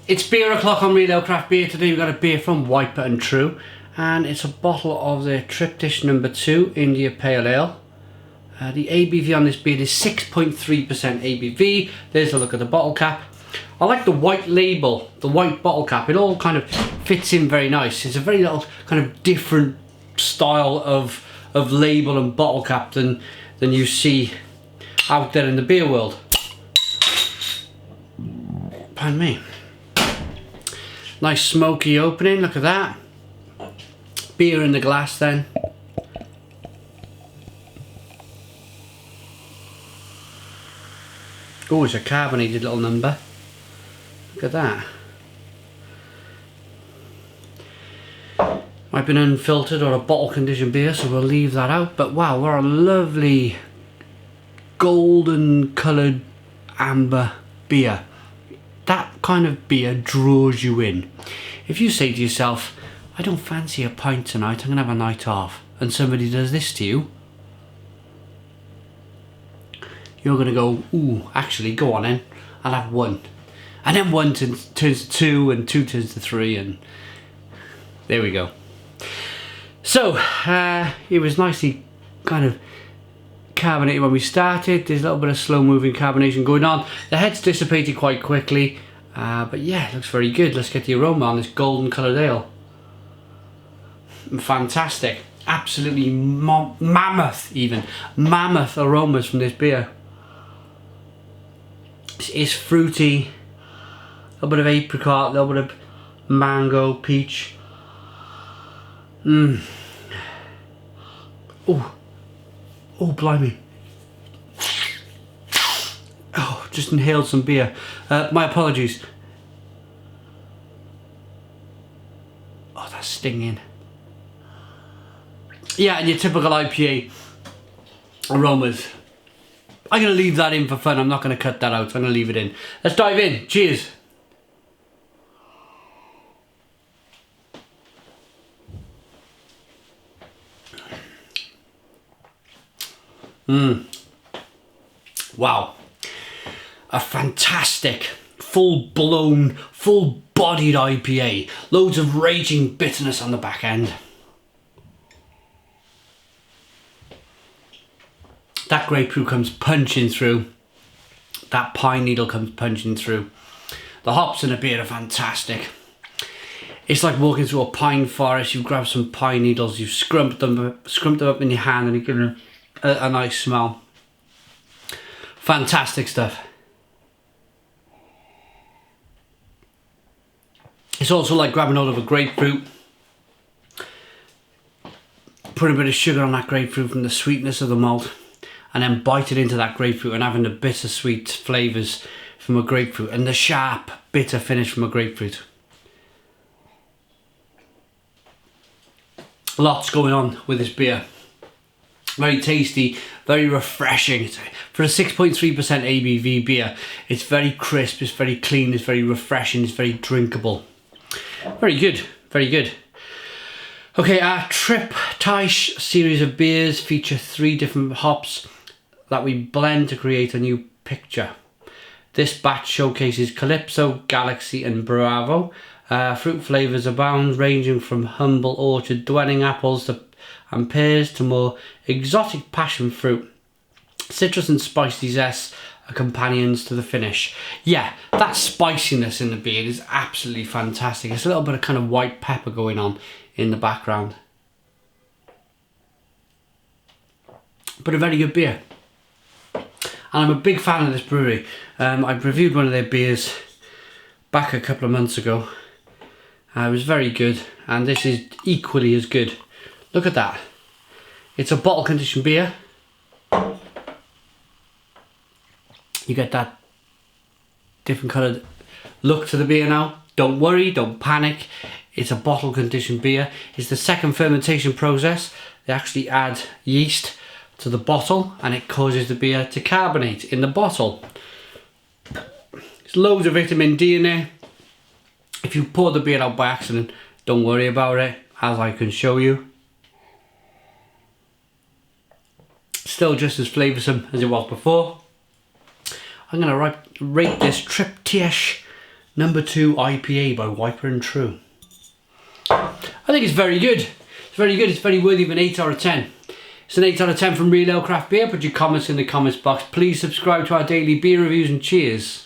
It's beer o'clock on Real Ale Craft Beer. Today we've got a beer from Wiper and True, and it's a bottle of the Triptych number 2 India Pale Ale. The ABV on this beer is 6.3% ABV. There's a look at the bottle cap. I like the white label, the white bottle cap. It all kind of fits in very nice. It's a very little kind of different style of label and bottle cap than you see out there in the beer world. Pardon me. Nice smoky opening, look at that. Beer in the glass then. Oh, it's a carbonated little number. Look at that. Might have been unfiltered or a bottle conditioned beer, so we'll leave that out. But wow, what a lovely golden coloured amber beer. That kind of beer draws you in. If you say to yourself, I don't fancy a pint tonight, I'm going to have a night off, and somebody does this to you, you're going to go, ooh, actually, go on then, I'll have one. And then one turns to two, and two turns to three, and there we go. So, it was nicely kind of carbonated when we started. There's a little bit of slow moving carbonation going on. The head's dissipated quite quickly, but yeah, it looks very good. Let's get the aroma on this golden coloured ale. Fantastic. Absolutely mammoth aromas from this beer. It's fruity, a little bit of apricot, a little bit of mango, peach. Oh, blimey. Oh, just inhaled some beer. My apologies. Oh, that's stinging. Yeah, and your typical IPA aromas. I'm going to leave that in for fun. I'm not going to cut that out. I'm going to leave it in. Let's dive in. Cheers. Wow. A fantastic, full-blown, full-bodied IPA. Loads of raging bitterness on the back end. That grapefruit comes punching through. That pine needle comes punching through. The hops in the beer are fantastic. It's like walking through a pine forest. You've grabbed some pine needles, you've scrumped them up in your hand, and you've given them a nice smell. Fantastic stuff. It's also like grabbing hold of a grapefruit, putting a bit of sugar on that grapefruit from the sweetness of the malt, and then biting into that grapefruit and having the bittersweet flavours from a grapefruit and the sharp bitter finish from a grapefruit. Lots going on with this beer. Very tasty, very refreshing. For a 6.3% ABV beer, it's very crisp, it's very clean, it's very refreshing, it's very drinkable. Very good, very good. Okay, our Triptych series of beers feature 3 different hops that we blend to create a new picture. This batch showcases Calypso, Galaxy and Bravo. Fruit flavours abound, ranging from humble orchard dwelling apples and pears to more exotic passion fruit. Citrus and spicy zest are companions to the finish. Yeah, that spiciness in the beer is absolutely fantastic. There's a little bit of kind of white pepper going on in the background. But a very good beer. And I'm a big fan of this brewery. I reviewed one of their beers back a couple of months ago. It was very good, and this is equally as good. Look at that. It's a bottle conditioned beer. You get that different coloured look to the beer now. Don't worry, don't panic. It's a bottle conditioned beer. It's the second fermentation process. They actually add yeast to the bottle and it causes the beer to carbonate in the bottle. There's loads of vitamin D in there. If you pour the beer out by accident, don't worry about it, as I can show you. Still just as flavoursome as it was before. I'm going to rate this Triptych Number 2 IPA by Wiper and True. I think it's very good. It's very good. It's very worthy of an 8 out of 10. It's an 8 out of 10 from Real Ale Craft Beer. Put your comments in the comments box. Please subscribe to our daily beer reviews and cheers.